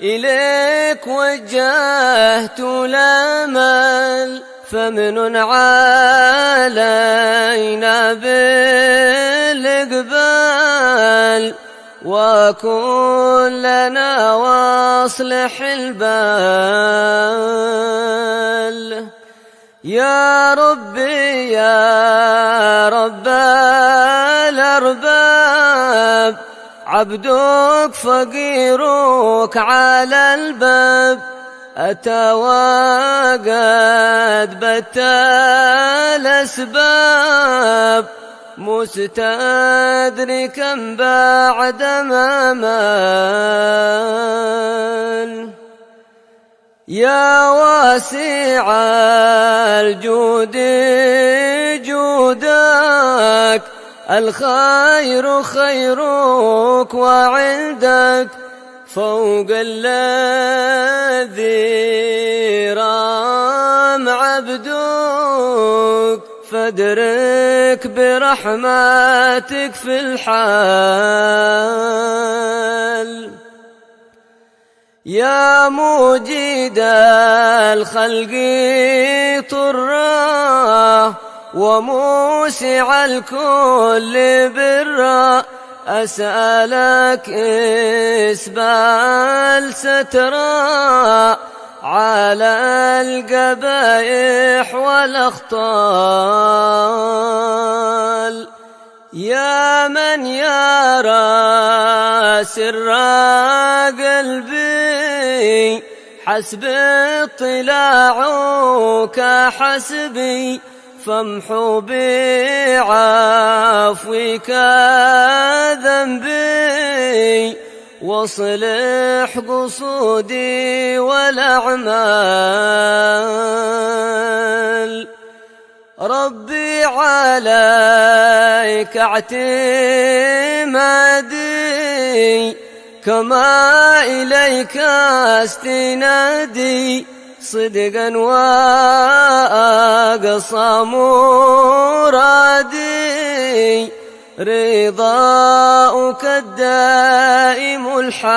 إليك وجهت الأمل فمن علينا بالإقبال وكن لنا واصلح البال. يا ربي يا رب الأرباب عبدك فقيرك على الباب أتى وقد بت الأسباب مستدركا بعد ما مال. يا واسع الجود جودك الخير خيرك وعندك فوق الذي رام عبدك فادرك برحمتك في الحال. يا موجد الخلق طرا وموسع الكل برا أسألك إسبال سترا على القبائح والأخطال. يا من يرى سر قلبي حسب اطلاعك حسبي فامحو بعفوك ذنبي واصلح قصودي والأعمال. ربي عليك اعتمادي كما إليك استنادي صدقا وأقصى مرادي رضاؤك الدائم الحال.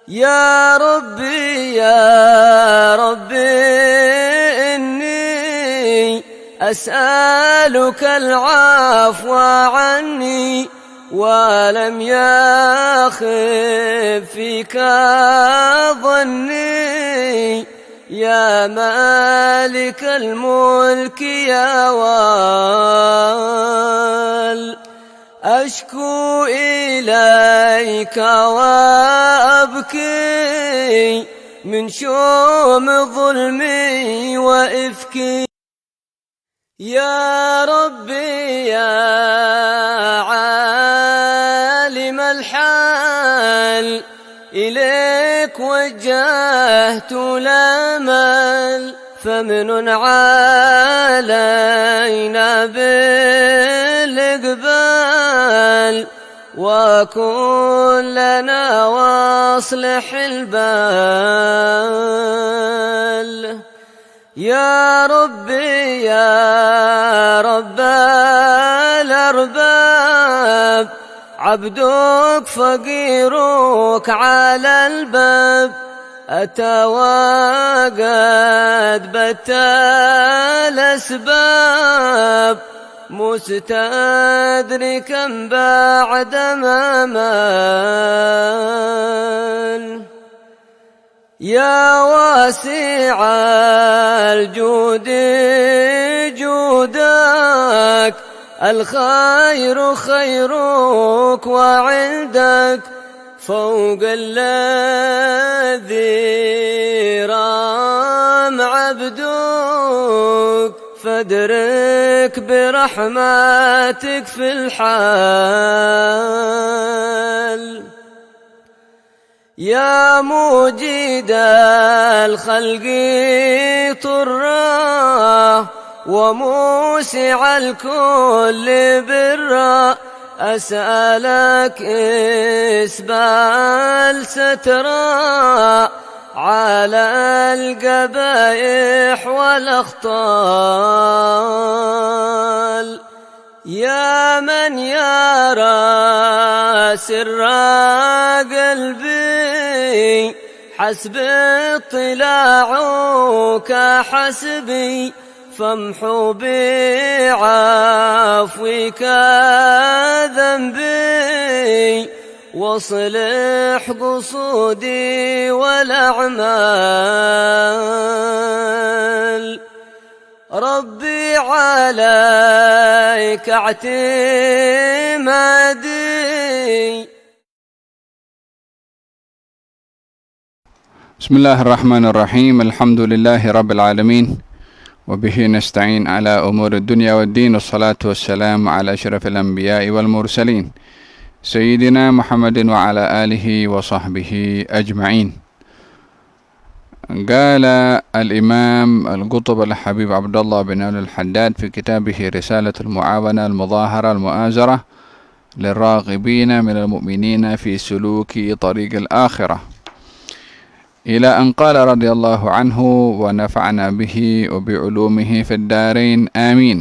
يا ربي يا ربي إني أسألك العفو عني ولم يخف فيك ظني يا مالك الملك يا وال. أشكو إليك وأبكي من شوم ظلمي وإفكي. يا ربي يا عالم الحال إليك وجهت الأمل فمن علينا بالإقبال وكن لنا واصلح البال. يا ربي يا رب الأرباب عبدك فقيرك على الباب أتى وقد بت الأسباب مستدركا بعد ما مال. يا واسع الجود جودك الخير خيرك وعندك فوق الذي رام عبدك فادرك برحمتك في الحال. يا موجد الخلق طرا وموسع الكل برا أسألك إسبال سترا على القبائح والأخطال. يا من يرى سر قلبي حسب اطلاعك حسبي فامحو بعفوك ذنبي واصلح قصودي والأعمال ربي عليك اعتمادي. بسم الله الرحمن الرحيم. الحمد لله رب العالمين وبه نستعين على أمور الدنيا والدين والصلاة والسلام على أشرف الأنبياء والمرسلين سيدنا محمد وعلى آله وصحبه أجمعين. قال الإمام القطب الحبيب عبد الله بن آل الحداد في كتابه رسالة المعاونة المظاهرة المؤازرة للراغبين من المؤمنين في سلوك طريق الآخرة، إلى أن قال رضي الله عنه ونفعنا به وبعلومه في الدارين آمين.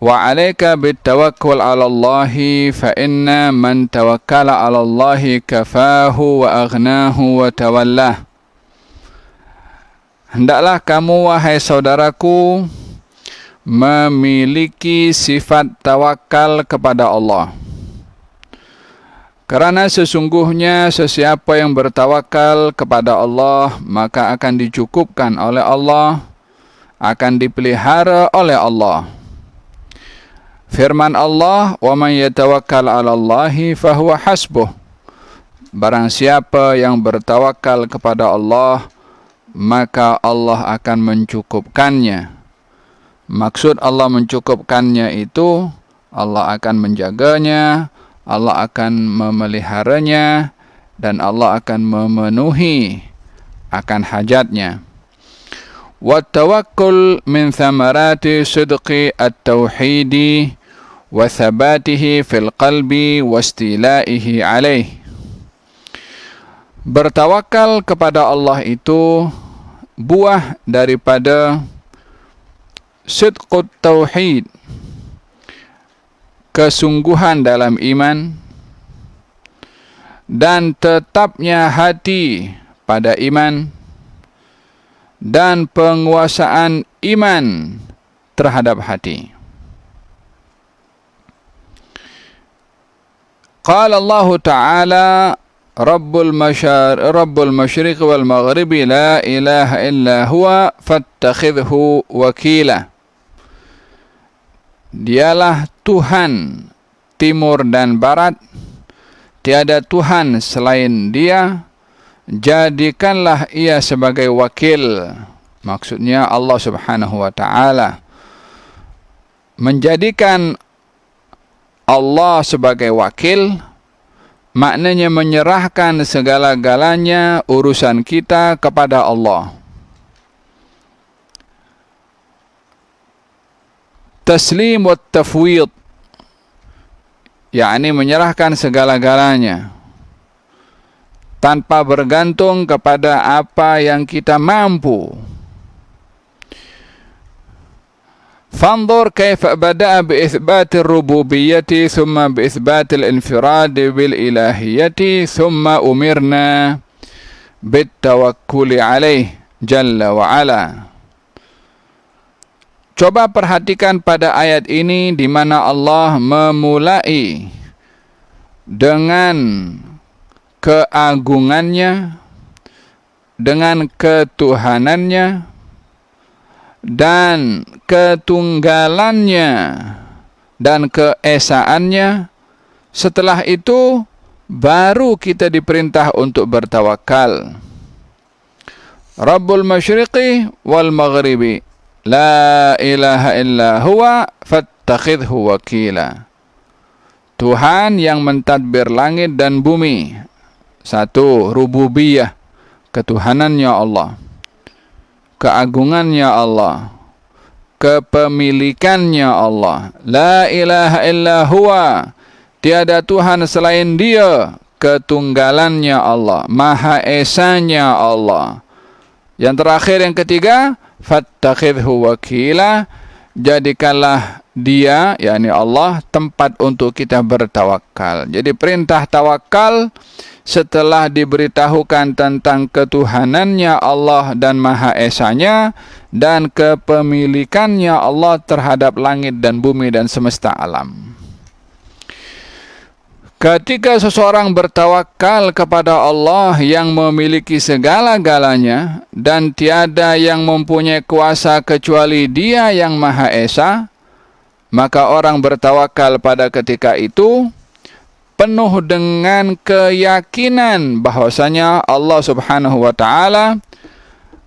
وعليك بالتوكل على الله فإن من توكل على الله كفاه وأغناه وتولاه. Hendaklah kamu, wahai saudaraku, memiliki sifat tawakal kepada Allah. Karena sesungguhnya sesiapa yang bertawakal kepada Allah, maka akan dicukupkan oleh Allah, akan dipelihara oleh Allah. Firman Allah, "Wa man yatawakkal 'ala Allahi fahuwa hasbuh." Barang siapa yang bertawakal kepada Allah, maka Allah akan mencukupkannya. Maksud Allah mencukupkannya itu, Allah akan menjaganya, Allah akan memeliharanya, dan Allah akan memenuhi akan hajatnya. Wattawakkul min thamarati sidqi at-tauhidi wa thabatihi fil qalbi wa istilaihi alaih. Bertawakal kepada Allah itu buah daripada sidqut tauhid, kesungguhan dalam iman, dan tetapnya hati pada iman, dan penguasaan iman terhadap hati. Qala Allah Ta'ala, Rabbul Masyriq wal Maghribi la ilaha illa huwa fattakhidhu wakila. Dialah Tuhan timur dan barat, tiada Tuhan selain Dia, jadikanlah Ia sebagai wakil. Maksudnya Allah Subhanahu wa Ta'ala. Menjadikan Allah sebagai wakil maknanya menyerahkan segala-galanya urusan kita kepada Allah. Taslim wa tafwid, yakni menyerahkan segala-galanya tanpa bergantung kepada apa yang kita mampu. Fanzur kaifa bada'a bi itsbati ar-rububiyyati thumma bi itsbati al-infirad bil ilahiyyati thumma umirna bit tawakkuli alaih jalla wa ala. Coba perhatikan pada ayat ini di mana Allah memulai dengan keagungannya, dengan ketuhanannya, dan ketunggalannya, dan keesaannya. Setelah itu baru kita diperintah untuk bertawakal. Rabbul Masyriqi wal Maghribi la ilaha illa huwa fattakhidhu wakila. Tuhan yang mentadbir langit dan bumi. Satu, rububiyah, ketuhanannya Allah, keagungannya Allah, kepemilikannya Allah. La ilaha illa huwa, tiada Tuhan selain Dia, ketunggalannya Allah, Maha Esanya Allah. Yang terakhir, yang ketiga, fattakhidhu wakila, jadikanlah Dia, yakni Allah, tempat untuk kita bertawakal. Jadi perintah tawakal setelah diberitahukan tentang ketuhanannya Allah dan Maha Esanya dan kepemilikannya Allah terhadap langit dan bumi dan semesta alam. Ketika seseorang bertawakal kepada Allah yang memiliki segala-galanya dan tiada yang mempunyai kuasa kecuali Dia yang Maha Esa, maka orang bertawakal pada ketika itu penuh dengan keyakinan bahwasanya Allah Subhanahu wa taala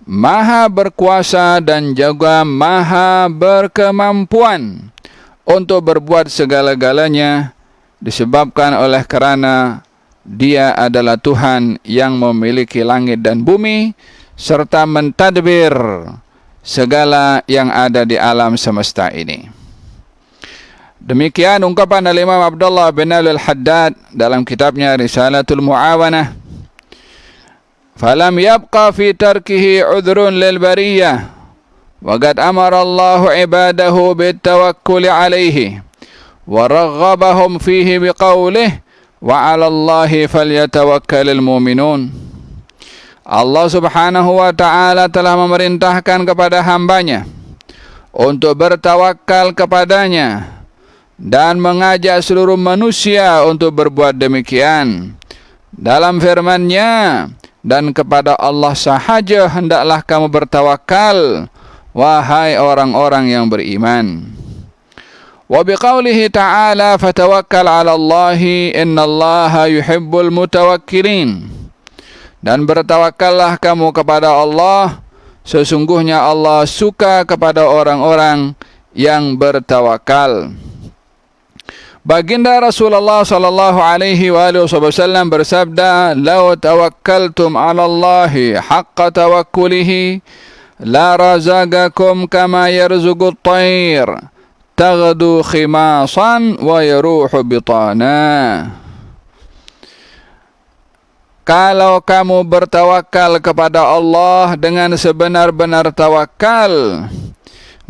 Maha berkuasa dan juga Maha berkemampuan untuk berbuat segala-galanya, disebabkan oleh karena Dia adalah Tuhan yang memiliki langit dan bumi serta mentadbir segala yang ada di alam semesta ini. Demikian ungkapan Al-Imam Abdullah bin Al-Haddad dalam kitabnya Risalatul Mu'awanah. Falam yabqa fi tarkihi udhrun lil bariyah wa qad amara Allahu ibadahu bitawakkuli alayhi wa raghabahum fihi biqawlihi wa 'ala Allahi falyatawakkalul mu'minun. Allah Subhanahu wa taala telah memerintahkan kepada hambanya untuk bertawakal kepadanya dan mengajak seluruh manusia untuk berbuat demikian dalam firman-Nya, dan kepada Allah sahaja hendaklah kamu bertawakal, wahai orang-orang yang beriman. Wa biqaulihi ta'ala fatawakkal 'ala Allahi innallaha yuhibbul mutawakkilin. Dan bertawakallah kamu kepada Allah, sesungguhnya Allah suka kepada orang-orang yang bertawakal. Baginda Rasulullah sallallahu alaihi wasallam bersabda, "Lau tawakkaltum 'ala Allahi haqqa tawakkulihi la razaqakum kama yarzuqut tayr taghdu khimasan wa yaruhu bitana." Kalau kamu bertawakal kepada Allah dengan sebenar-benar tawakal,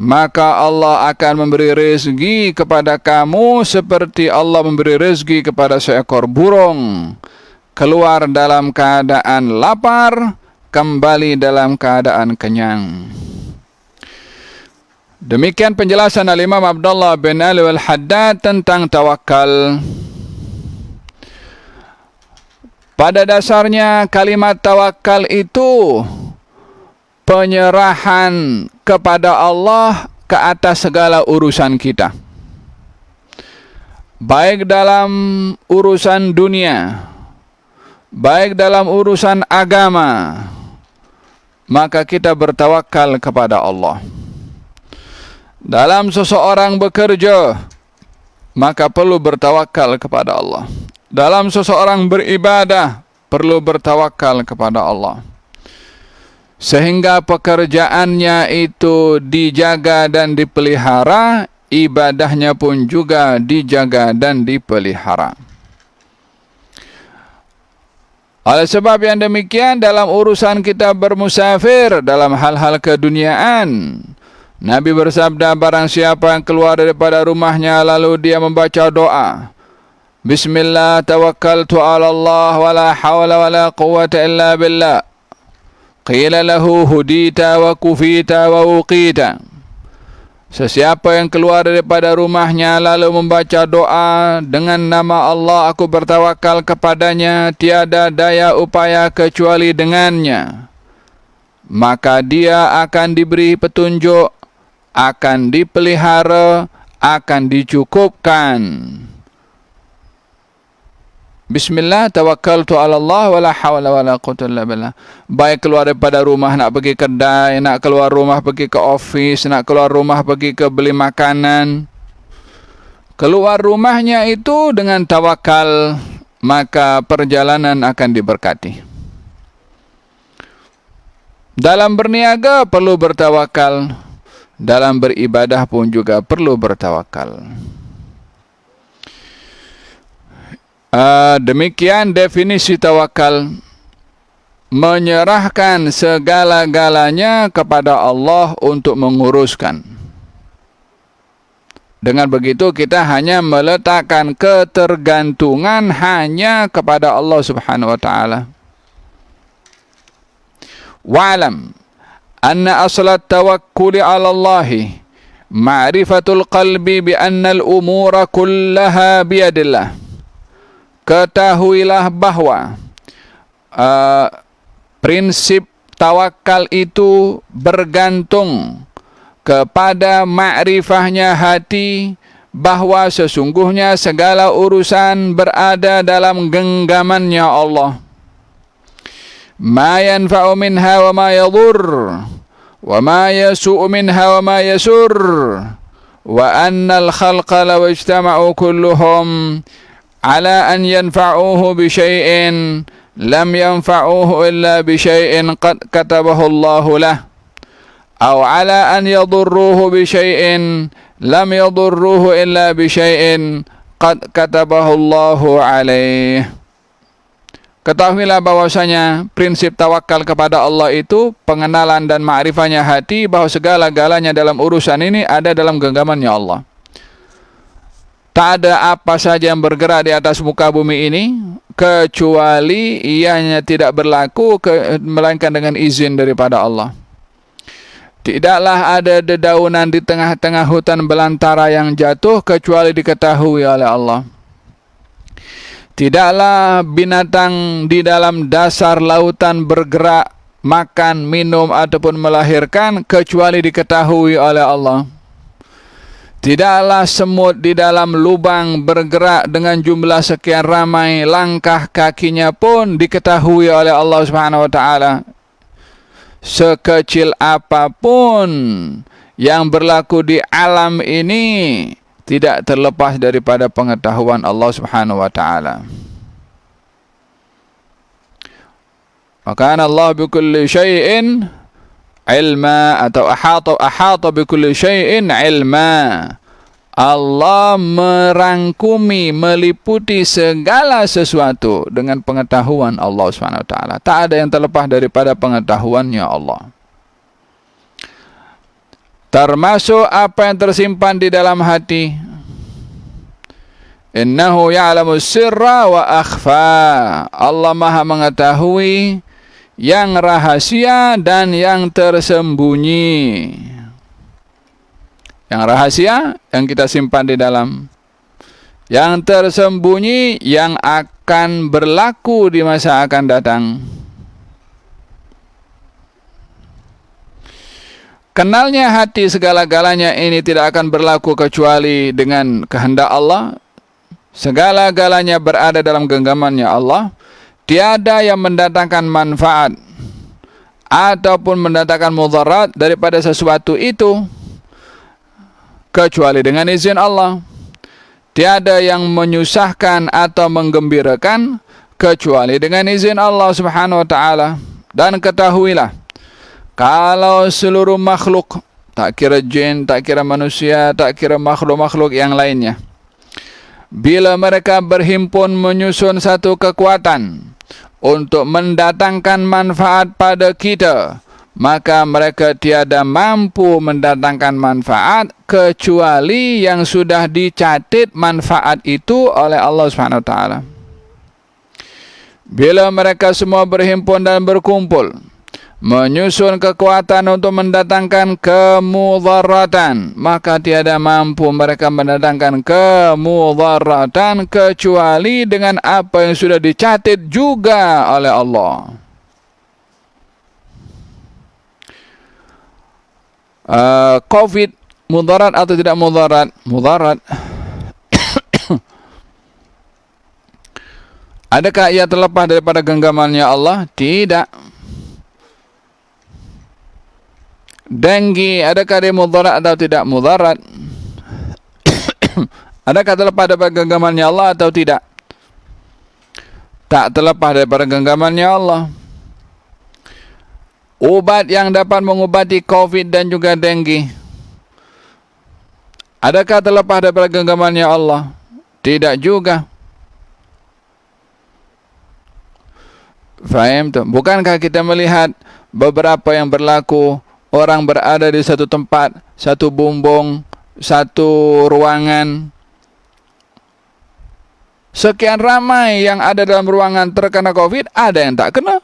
maka Allah akan memberi rezeki kepada kamu seperti Allah memberi rezeki kepada seekor burung, keluar dalam keadaan lapar, kembali dalam keadaan kenyang. Demikian penjelasan Al-Imam Abdullah bin Al-Haddad tentang tawakal. Pada dasarnya kalimat tawakal itu penyerahan kepada Allah ke atas segala urusan kita, baik dalam urusan dunia, baik dalam urusan agama, maka kita bertawakal kepada Allah. Dalam seseorang bekerja, maka perlu bertawakal kepada Allah. Dalam seseorang beribadah, perlu bertawakal kepada Allah, sehingga pekerjaannya itu dijaga dan dipelihara, ibadahnya pun juga dijaga dan dipelihara. Oleh sebab yang demikian, dalam urusan kita bermusafir dalam hal-hal keduniaan, Nabi bersabda, barang siapa yang keluar daripada rumahnya lalu dia membaca doa, Bismillah tawakkaltu ala Allah wa la hawla wa la quwwata illa billah, qila lahu hudita wa kufita wa uqita. Sesiapa yang keluar daripada rumahnya lalu membaca doa dengan nama Allah, aku bertawakal kepadanya, tiada daya upaya kecuali dengannya, maka dia akan diberi petunjuk, akan dipelihara, akan dicukupkan. Bismillah tawakkaltu ala Allah wa la hawla wa la quwwata illa billah. Baik keluar daripada rumah nak pergi kedai, nak keluar rumah pergi ke office, nak keluar rumah pergi ke beli makanan, keluar rumahnya itu dengan tawakal, maka perjalanan akan diberkati. Dalam berniaga perlu bertawakal, dalam beribadah pun juga perlu bertawakal. Demikian definisi tawakal, menyerahkan segala-galanya kepada Allah untuk menguruskan. Dengan begitu kita hanya meletakkan ketergantungan hanya kepada Allah Subhanahu wa taala. Wa'lam anna aslat tawakkuli 'ala Allah ma'rifatul qalbi bi anna al-umura kullaha biyadillah. Ketahuilah bahwa prinsip tawakal itu bergantung kepada ma'rifahnya hati bahwa sesungguhnya segala urusan berada dalam genggamannya Allah. Ma yanfa'u minha wa ma yadur wa ma yasu'u minha wa ma yasur wa annal khalqa law ijtama'u kulluhum ala an yanfa'uhu bi syai'in lam yanfa'uhu illa bi syai'in qad katabahu Allahu lah aw ala an yadurruhu bi syai'in lam yadurruhu illa bi syai'in qad katabahu Allahu alaih. Ketahuilah bahwasanya prinsip tawakal kepada Allah itu pengenalan dan ma'rifahnya hati bahwa segala-galanya dalam urusan ini ada dalam genggamannya Allah. Tak ada apa saja yang bergerak di atas muka bumi ini kecuali ianya tidak berlaku melainkan dengan izin daripada Allah. Tidaklah ada dedaunan di tengah-tengah hutan belantara yang jatuh kecuali diketahui oleh Allah. Tidaklah binatang di dalam dasar lautan bergerak, makan, minum ataupun melahirkan kecuali diketahui oleh Allah. Tidaklah semut di dalam lubang bergerak dengan jumlah sekian ramai, langkah kakinya pun diketahui oleh Allah Subhanahu wa taala. Sekecil apapun yang berlaku di alam ini tidak terlepas daripada pengetahuan Allah Subhanahu wa taala. Maka Allah bikulli syai'in ilma atau ahata bikulli syai'in ilma. Allah merangkumi, meliputi segala sesuatu dengan pengetahuan Allah Subhanahu wa taala. Tak ada yang terlepas daripada pengetahuannya Allah. Termasuk apa yang tersimpan di dalam hati. Innahu ya'lamu sirra wa akhfa. Allah Maha mengetahui yang rahasia dan yang tersembunyi. Yang rahasia yang kita simpan di dalam, yang tersembunyi yang akan berlaku di masa akan datang. Kenalnya hati segala-galanya ini tidak akan berlaku kecuali dengan kehendak Allah. Segala-galanya berada dalam genggamannya Allah. Tiada yang mendatangkan manfaat ataupun mendatangkan mudarat daripada sesuatu itu kecuali dengan izin Allah. Tiada yang menyusahkan atau menggembirakan kecuali dengan izin Allah Subhanahu wa taala. Dan ketahuilah, kalau seluruh makhluk, tak kira jin, tak kira manusia, tak kira makhluk-makhluk yang lainnya, bila mereka berhimpun menyusun satu kekuatan untuk mendatangkan manfaat pada kita, maka mereka tiada mampu mendatangkan manfaat kecuali yang sudah dicatat manfaat itu oleh Allah Subhanahu wa taala. Bila mereka semua berhimpun dan berkumpul menyusun kekuatan untuk mendatangkan kemudaratan, maka tiada mampu mereka mendatangkan kemudaratan kecuali dengan apa yang sudah dicatat juga oleh Allah. COVID mudarat atau tidak mudarat? Mudarat. Adakah ia terlepas daripada genggamannya Allah? Tidak. Denggi, adakah dia mudarat atau tidak mudarat? Adakah terlepas daripada genggamannya Allah atau tidak? Tak terlepas daripada genggamannya Allah. Ubat yang dapat mengobati COVID dan juga denggi, adakah terlepas daripada genggamannya Allah? Tidak juga. Faham tu? Bukankah kita melihat beberapa yang berlaku, orang berada di satu tempat, satu bumbung, satu ruangan, sekian ramai yang ada dalam ruangan terkena COVID, ada yang tak kena.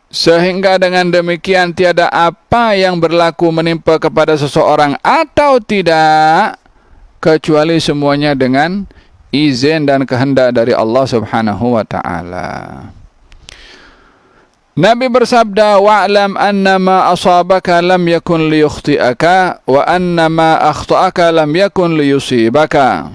Sehingga dengan demikian tiada apa yang berlaku menimpa kepada seseorang atau tidak, kecuali semuanya dengan izin dan kehendak dari Allah Subhanahu wa ta'ala. Nabi bersabda, wa'lam annama asabaka lam yakun liyukhti'aka wa annama akhta'aka lam yakun liyusibaka.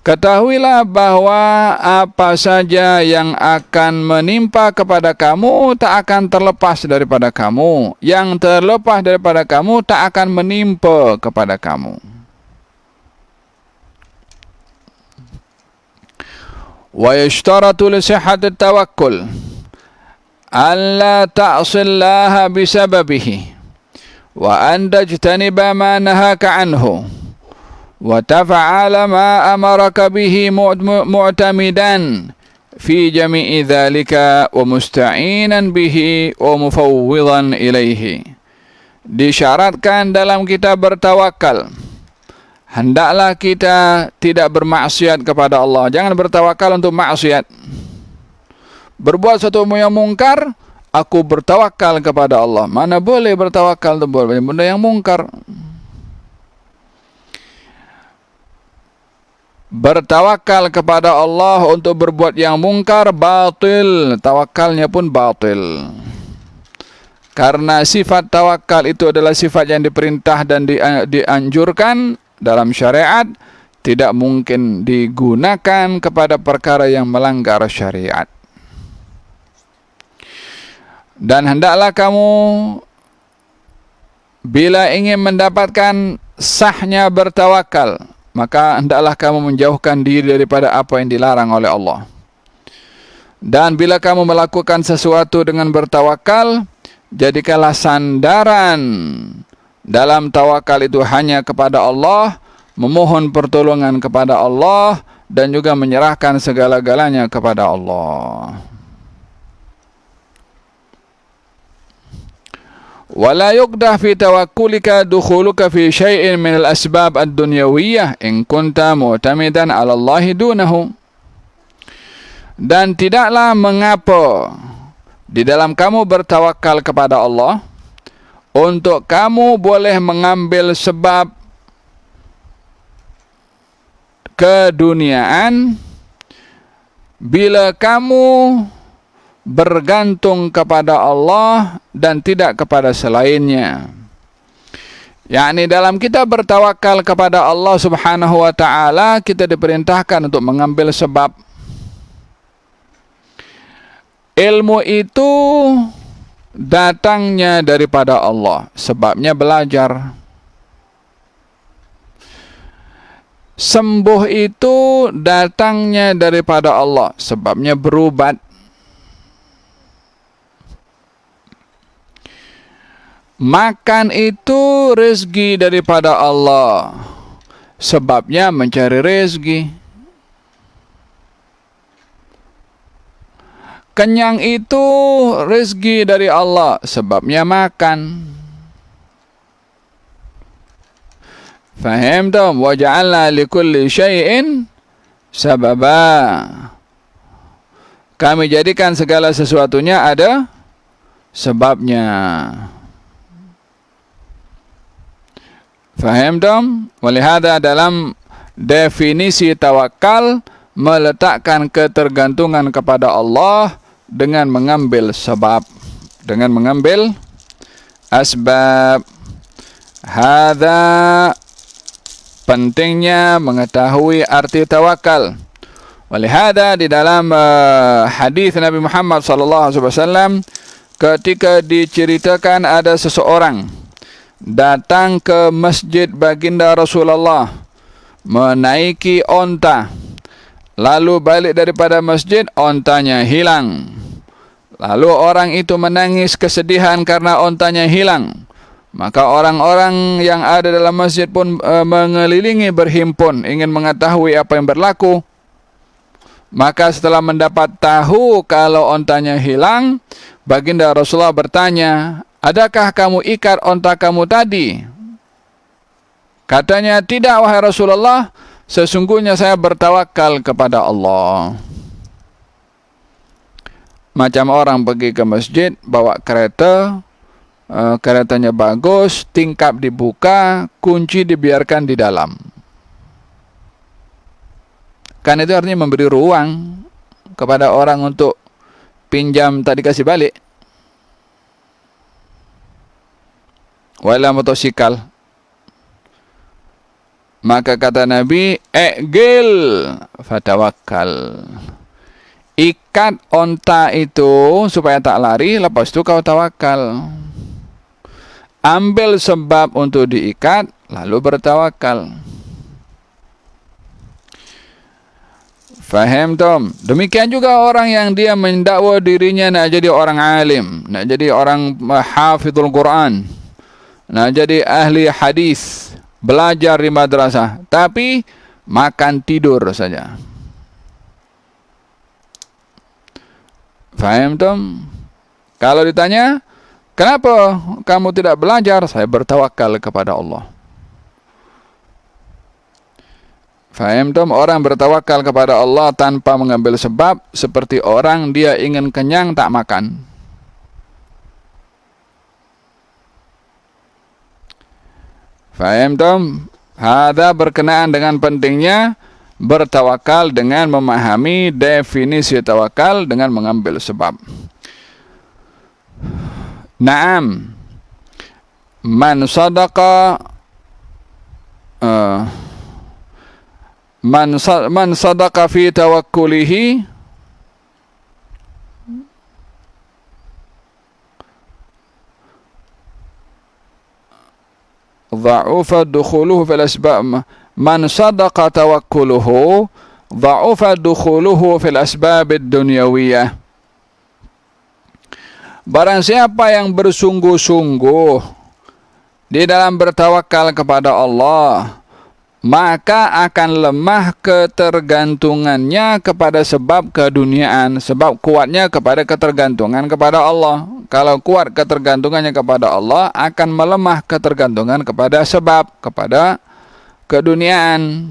Ketahuilah bahwa apa saja yang akan menimpa kepada kamu tak akan terlepas daripada kamu. Yang terlepas daripada kamu tak akan menimpa kepada kamu. Wa yashtaratu li sihhati tawakkul alla ta'sillaha bisababihi wa an tajtaniba ma nahaka anhu wa taf'ala ma amaraka bihi mu'tamidan fi jami'i dhalika wa musta'inan bihi wa mufawwidan ilaihi. Disyaratkan dalam kita bertawakal, hendaklah kita tidak bermaksiat kepada Allah. Jangan bertawakal untuk maksiat. Berbuat satu yang mungkar, aku bertawakal kepada Allah. Mana boleh bertawakal untuk benda yang mungkar. Bertawakal kepada Allah untuk berbuat yang mungkar, batil. Tawakalnya pun batil. Karena sifat tawakal itu adalah sifat yang diperintah dan dianjurkan dalam syariat, tidak mungkin digunakan kepada perkara yang melanggar syariat. Dan hendaklah kamu bila ingin mendapatkan sahnya bertawakal, maka hendaklah kamu menjauhkan diri daripada apa yang dilarang oleh Allah. Dan bila kamu melakukan sesuatu dengan bertawakal, jadikanlah sandaran dalam tawakal itu hanya kepada Allah, memohon pertolongan kepada Allah, dan juga menyerahkan segala-galanya kepada Allah. Wala yuqdah fi tawakkulika dukhuluka fi syai'in min al-asbab ad-dunyawiyah in kunta mu'tamidan 'ala Allah dunahu. Dan tidaklah mengapa di dalam kamu bertawakal kepada Allah untuk kamu boleh mengambil sebab keduniaan bila kamu bergantung kepada Allah dan tidak kepada selainnya. Yakni dalam kita bertawakal kepada Allah Subhanahu wa ta'ala, kita diperintahkan untuk mengambil sebab. Ilmu itu datangnya daripada Allah, sebabnya belajar. Sembuh itu datangnya daripada Allah, sebabnya berubat. Makan itu rezeki daripada Allah, sebabnya mencari rezeki. Kenyang itu rezeki dari Allah, sebabnya makan. Faham tak? Wa ja'alna likulli syai'in sababa. Kami jadikan segala sesuatunya ada sebabnya. Faham tak? Walihada dalam definisi tawakal meletakkan ketergantungan kepada Allah dengan mengambil sebab, dengan mengambil asbab. Hadza pentingnya mengetahui arti tawakal. Walihada di dalam hadis Nabi Muhammad sallallahu alaihi wasallam ketika diceritakan ada seseorang datang ke masjid baginda Rasulullah menaiki onta, lalu balik daripada masjid, ontanya hilang. Lalu orang itu menangis kesedihan karena ontanya hilang. Maka orang-orang yang ada dalam masjid pun mengelilingi, berhimpun, ingin mengetahui apa yang berlaku. Maka setelah mendapat tahu kalau ontanya hilang, baginda Rasulullah bertanya, adakah kamu ikat onta kamu tadi? Katanya, tidak wahai Rasulullah, sesungguhnya saya bertawakal kepada Allah. Macam orang pergi ke masjid, bawa kereta, keretanya bagus, tingkap dibuka, kunci dibiarkan di dalam. Kan itu artinya memberi ruang kepada orang untuk pinjam tak dikasih balik. Wala motosikal. Maka kata Nabi, "Egil fatawakkal." Ikat onta itu supaya tak lari, lepas itu kau tawakal. Ambil sebab untuk diikat, lalu bertawakal. Faham Tom? Demikian juga orang yang dia mendakwa dirinya nak jadi orang alim, nak jadi orang hafizul Quran, nak jadi ahli hadis, belajar di madrasah, tapi makan tidur saja. Faham Tom? Kalau ditanya, kenapa kamu tidak belajar? Saya bertawakal kepada Allah. Faham Tom? Orang bertawakal kepada Allah tanpa mengambil sebab, seperti orang dia ingin kenyang tak makan. Faham Tom? Hada berkenaan dengan pentingnya bertawakal dengan memahami definisi tawakal dengan mengambil sebab. Naam, man sadaqa man sadaqa fi tawakkulihi dha'ufa dukhuluhu fil asbab. Man sadaqa tawakkuluhu dha'ufa dukhuluhu fil asbab ad-dunyawiyah. Barang siapa yang bersungguh-sungguh di dalam bertawakal kepada Allah, maka akan lemah ketergantungannya kepada sebab keduniaan, sebab kuatnya kepada ketergantungan kepada Allah. Kalau kuat ketergantungannya kepada Allah, akan melemah ketergantungan kepada sebab, kepada keduniaan.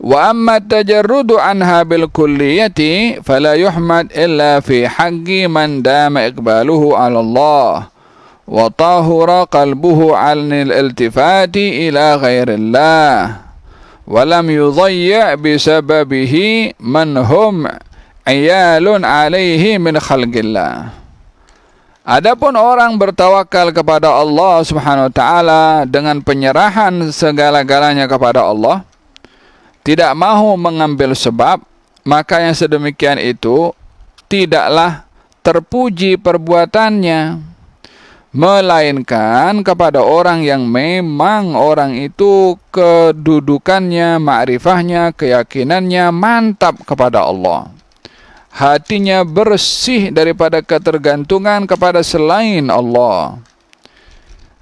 Wa amma tajarrudu anha bil kulliyati fala yuhmad illa fi haqqi man dama iqbaluhu 'ala Allah wa tahura qalbuhu 'anil iltifati ila ghairillah wa lam yudayyi' bisababihi man hum 'iyalun 'alaihi min khalqillah. Adapun orang bertawakal kepada Allah Subhanahu wa taala dengan penyerahan segala-galanya kepada Allah, tidak mahu mengambil sebab, maka yang sedemikian itu tidaklah terpuji perbuatannya, melainkan kepada orang yang memang orang itu kedudukannya, ma'rifahnya, keyakinannya mantap kepada Allah. Hatinya bersih daripada ketergantungan kepada selain Allah,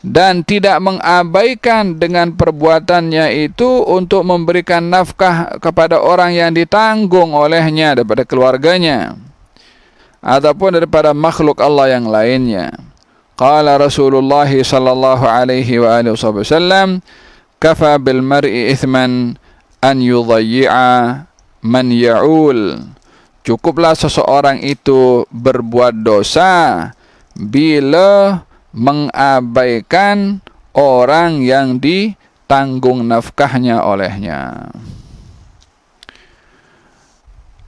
dan tidak mengabaikan dengan perbuatannya itu untuk memberikan nafkah kepada orang yang ditanggung olehnya daripada keluarganya ataupun daripada makhluk Allah yang lainnya. Qala Rasulullah sallallahu alaihi wa alihi wasallam, kafa bil mar'i ithman an yudayyi'a man ya'ul. Cukuplah seseorang itu berbuat dosa bila mengabaikan orang yang ditanggung nafkahnya olehnya.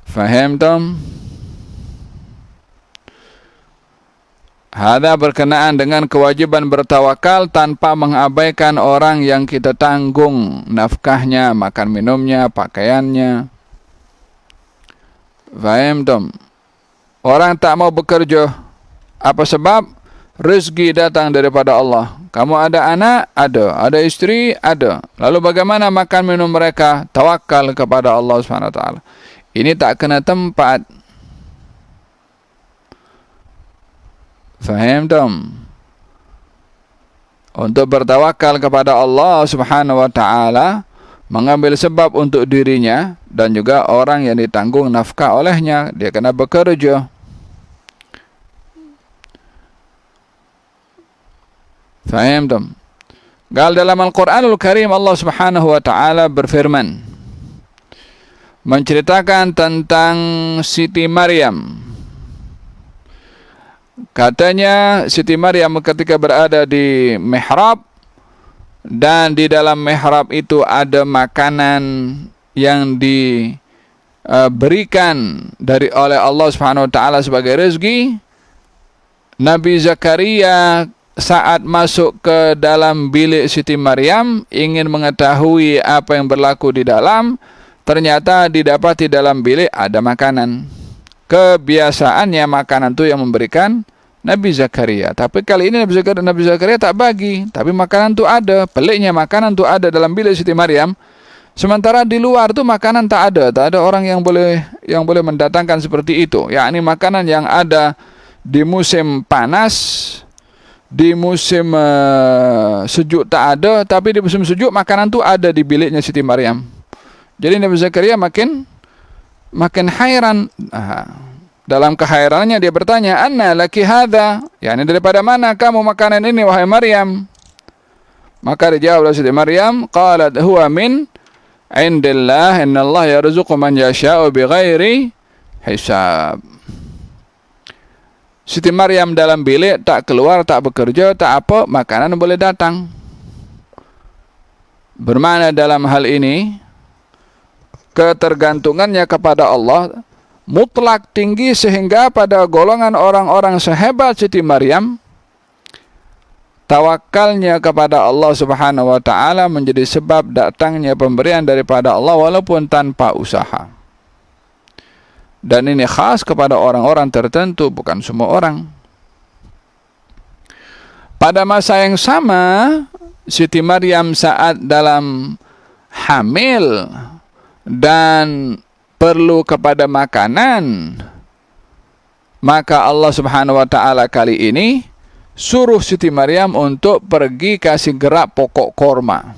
Faham Tom? Hada berkenaan dengan kewajiban bertawakal tanpa mengabaikan orang yang kita tanggung nafkahnya, makan minumnya, pakaiannya. Faham Tom? Orang tak mau bekerja, apa sebab? Rezeki datang daripada Allah. Kamu ada anak? Ada istri? Ada. Lalu bagaimana makan minum mereka? Tawakal kepada Allah Subhanahu wa taala. Ini tak kena tempat. Faham Tom? Untuk bertawakal kepada Allah Subhanahu wa taala, mengambil sebab untuk dirinya dan juga orang yang ditanggung nafkah olehnya, dia kena bekerja. Fahimtum? Gal dalam Al-Quranul Karim Allah Subhanahu wa ta'ala berfirman menceritakan tentang Siti Maryam. Katanya Siti Maryam ketika berada di mihrab, dan di dalam mihrab itu ada makanan yang diberikan oleh Allah Subhanahu wa ta'ala sebagai rezeki. Nabi Zakaria saat masuk ke dalam bilik Siti Maryam ingin mengetahui apa yang berlaku di dalam, ternyata didapati dalam bilik ada makanan. Kebiasaannya makanan itu yang memberikan Nabi Zakaria, tapi kali ini Nabi Zakaria tak bagi, tapi makanan itu ada. Peliknya makanan itu ada dalam bilik Siti Maryam, sementara di luar tuh makanan tak ada orang yang boleh mendatangkan seperti itu. Yakni makanan yang ada di musim panas, di musim sejuk tak ada, tapi di musim sejuk makanan tu ada di biliknya Siti Maryam. Jadi Nabi Zakaria makin hairan. Dalam kehairannya dia bertanya, "Anna laki hadza?" Yani daripada mana kamu makanan ini wahai Maryam? Maka dijawab oleh Siti Maryam, qalat huwa min indillah, innallaha yarzuqu man yasha'u bighairi hisab. Siti Maryam dalam bilik, tak keluar, tak bekerja, tak apa, makanan boleh datang. Bermakna dalam hal ini ketergantungannya kepada Allah mutlak tinggi, sehingga pada golongan orang-orang sehebat Siti Maryam, tawakalnya kepada Allah Subhanahu wa ta'ala menjadi sebab datangnya pemberian daripada Allah walaupun tanpa usaha. Dan ini khas kepada orang-orang tertentu, bukan semua orang. Pada masa yang sama, Siti Maryam saat dalam hamil dan perlu kepada makanan, maka Allah Subhanahu wa ta'ala kali ini suruh Siti Maryam untuk pergi kasih gerak pokok korma.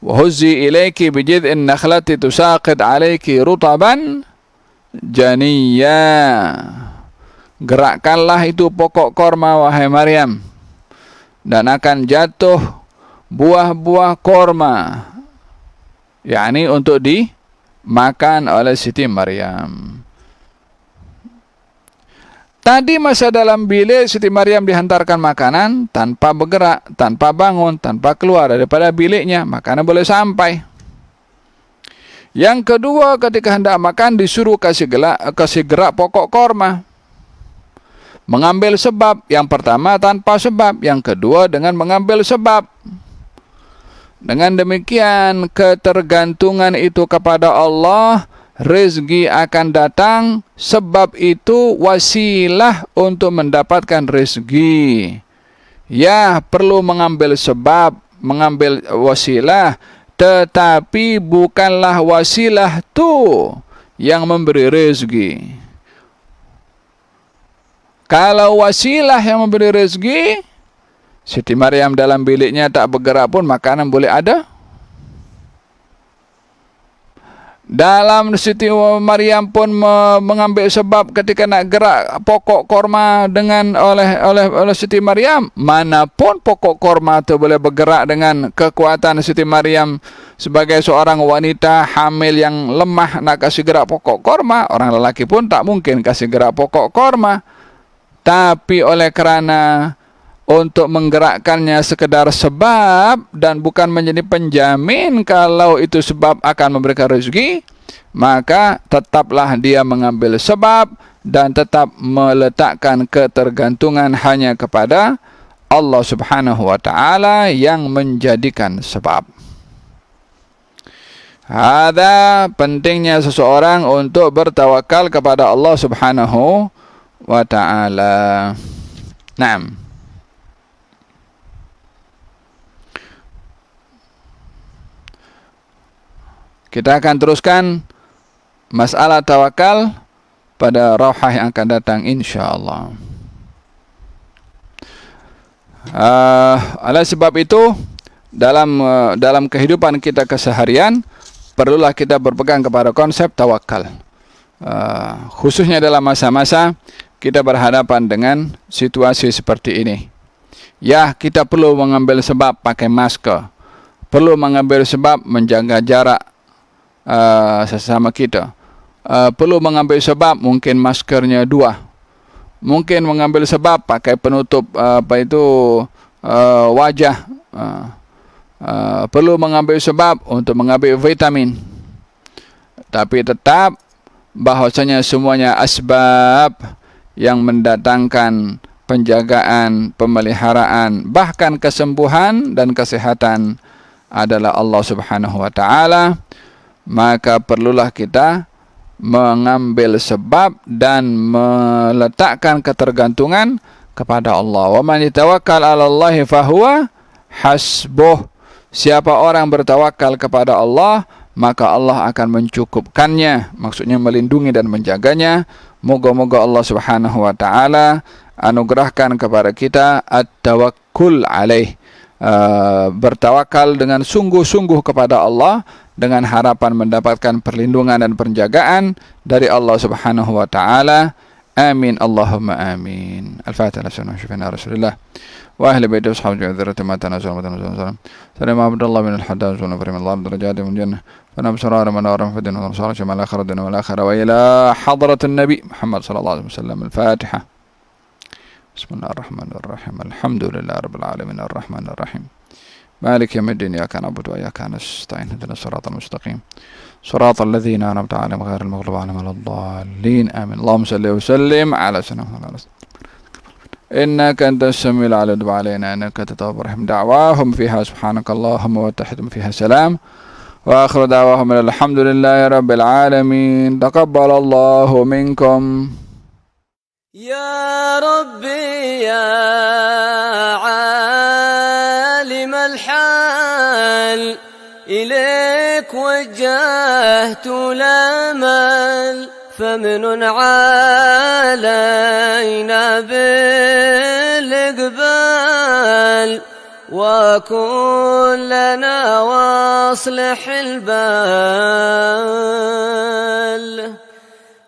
Wa huzzi ilaiki bijid'in nakhlati tusaqid alaiki rutaban janiyya. Gerakkanlah itu pokok korma wahai Maryam, dan akan jatuh buah-buah korma, yakni untuk dimakan oleh Siti Maryam. Tadi masa dalam bilik Siti Maryam dihantarkan makanan tanpa bergerak, tanpa bangun, tanpa keluar daripada biliknya, makanan boleh sampai. Yang kedua, ketika hendak makan disuruh kasih gerak pokok korma. Mengambil sebab. Yang pertama tanpa sebab, yang kedua dengan mengambil sebab. Dengan demikian ketergantungan itu kepada Allah, rezeki akan datang. Sebab itu wasilah untuk mendapatkan rezeki. Ya, perlu mengambil sebab, mengambil wasilah, tetapi bukanlah wasilah tu yang memberi rezeki. Kalau wasilah yang memberi rezeki, Siti Maryam dalam biliknya tak bergerak pun makanan boleh ada. Dalam Siti Maryam pun mengambil sebab ketika nak gerak pokok korma dengan oleh Siti Maryam. Manapun pokok korma itu boleh bergerak dengan kekuatan Siti Maryam sebagai seorang wanita hamil yang lemah nak kasih gerak pokok korma. Orang lelaki pun tak mungkin kasih gerak pokok korma. Tapi oleh kerana untuk menggerakkannya sekedar sebab dan bukan menjadi penjamin kalau itu sebab akan memberikan rezeki, maka tetaplah dia mengambil sebab dan tetap meletakkan ketergantungan hanya kepada Allah Subhanahu wa ta'ala yang menjadikan sebab. Ada pentingnya seseorang untuk bertawakal kepada Allah Subhanahu wa ta'ala. Naam. Kita akan teruskan masalah tawakal pada rauhah yang akan datang insyaAllah. Oleh sebab itu, dalam kehidupan kita keseharian, perlulah kita berpegang kepada konsep tawakal. Khususnya dalam masa-masa kita berhadapan dengan situasi seperti ini. Ya, kita perlu mengambil sebab pakai masker, perlu mengambil sebab menjaga jarak sesama kita, perlu mengambil sebab mungkin maskernya 2, mungkin mengambil sebab pakai penutup wajah, perlu mengambil sebab untuk mengambil vitamin. Tapi tetap bahwasanya semuanya asbab yang mendatangkan penjagaan, pemeliharaan, bahkan kesembuhan dan kesehatan adalah Allah Subhanahu wa taala. Maka perlulah kita mengambil sebab dan meletakkan ketergantungan kepada Allah. Wa man yatawakkal 'ala Allahi fahuwa hasbuh. Siapa orang bertawakal kepada Allah, maka Allah akan mencukupkannya, maksudnya melindungi dan menjaganya. Moga-moga Allah Subhanahu wa taala anugerahkan kepada kita at-tawakkul alaih, bertawakal dengan sungguh-sungguh kepada Allah dengan harapan mendapatkan perlindungan dan penjagaan dari Allah Subhanahu wa taala. Amin Allahumma amin. Al-Fatihah. Syafina Rasulullah wa ahli baiti ashabi dzurriyyati ma tanazzalu salam Abdullah bin al-Haddad wa nabiyyi Allah darajati min jannah wa nabsara man aram fi dunya wa sala jamal akhirah dunya wal akhirah wa ila hadrat an-nabi Muhammad sallallahu alaihi wasallam. Al-Fatihah. Bismillahirrahmanirrahim. Alhamdulillahi rabbil alamin arrahmanir rahim. مالك يوم الدين إياك نعبد وإياك نستعين اهدنا الصراط المستقيم صراط الذين أنعمت عليهم غير المغضوب عليهم ولا الضالين آمين. اللهم صل وسلم على سيدنا محمد إنك أنت السميع العليم. تب علينا إنك تتوب الرحيم. دعواهم فيها سبحانك اللهم وتحيتهم فيها سلام وآخر دعواهم الحمد لله رب العالمين. تقبل الله منكم. يا ربي يا عالم الحال إليك وجهت الأمل فمن علينا بالإقبال وكن لنا واصلح البال.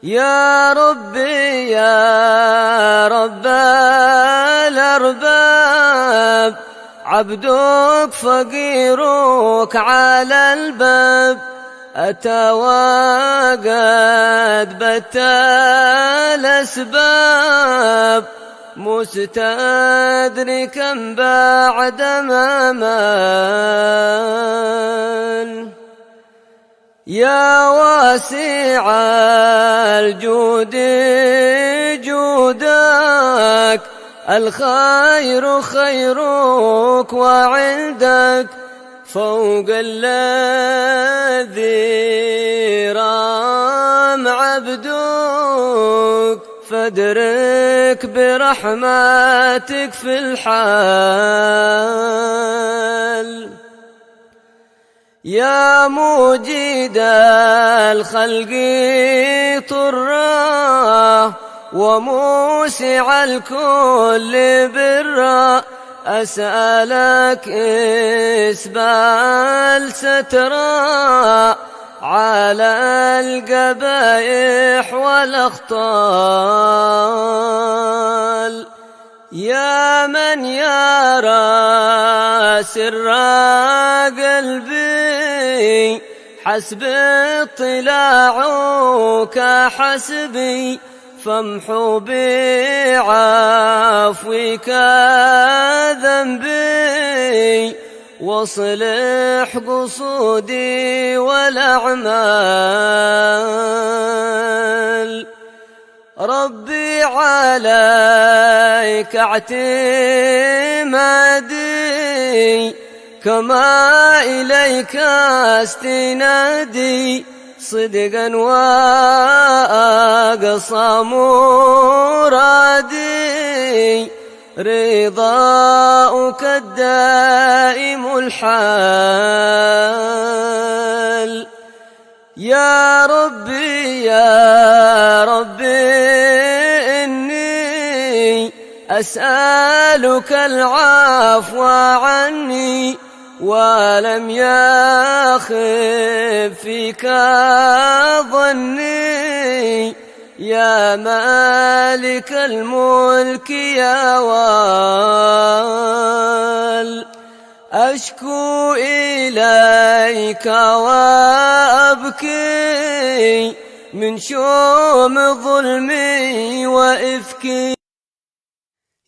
يا ربي يا رب الأرباب عبدك فقيرك على الباب أتى وقد بت الأسباب مستدركا بعد ما مال. يا واسع الجود جودك الخير خيرك وعندك فوق الذي رام عبدك فادرك برحمتك في الحال. يا موجد الخلق طرا وموسع الكل برا أسألك إسبال سترا على القبائح والأخطال. يا من يرى سر قلبي حسب اطلاعك حسبي فامحو بعفوك ذنبي واصلح قصودي والأعمال. ربي عليك اعتمادي كما إليك استنادي صدقا وأقصى مرادي رضاؤك الدائم الحال. يا ربي يا ربي إني أسألك العفو عني ولم يخف فيك ظني يا مالك الملك يا وال أشكو إليك وأبكي من شوم ظلمي وإفكي.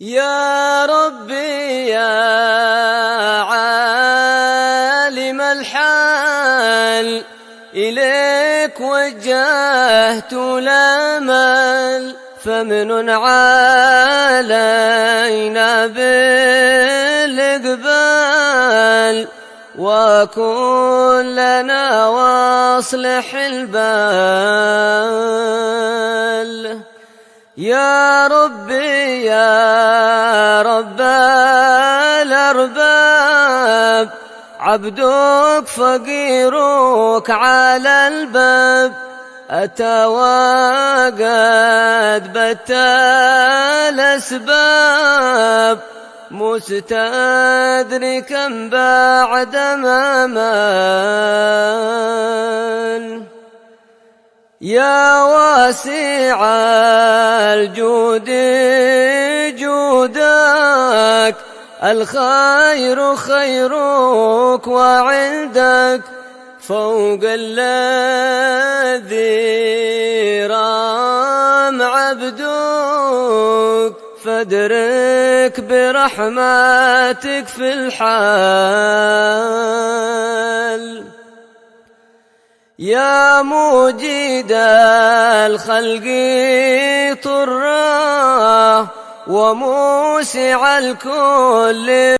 يا ربي يا عالم الحال إليك وجهت الأمل فمن علينا بالإقبال وكن لنا واصلح البال. يا ربي يا رب الأرباب عبدك فقيرك على الباب أتى وقد بت الأسباب مستدركا بعد ما مال. يا واسع الجود جودك الخير خيرك وعندك فوق الذي رام عبدك فادرك برحمتك في الحال. يا موجد الخلق طرا وموسع الكل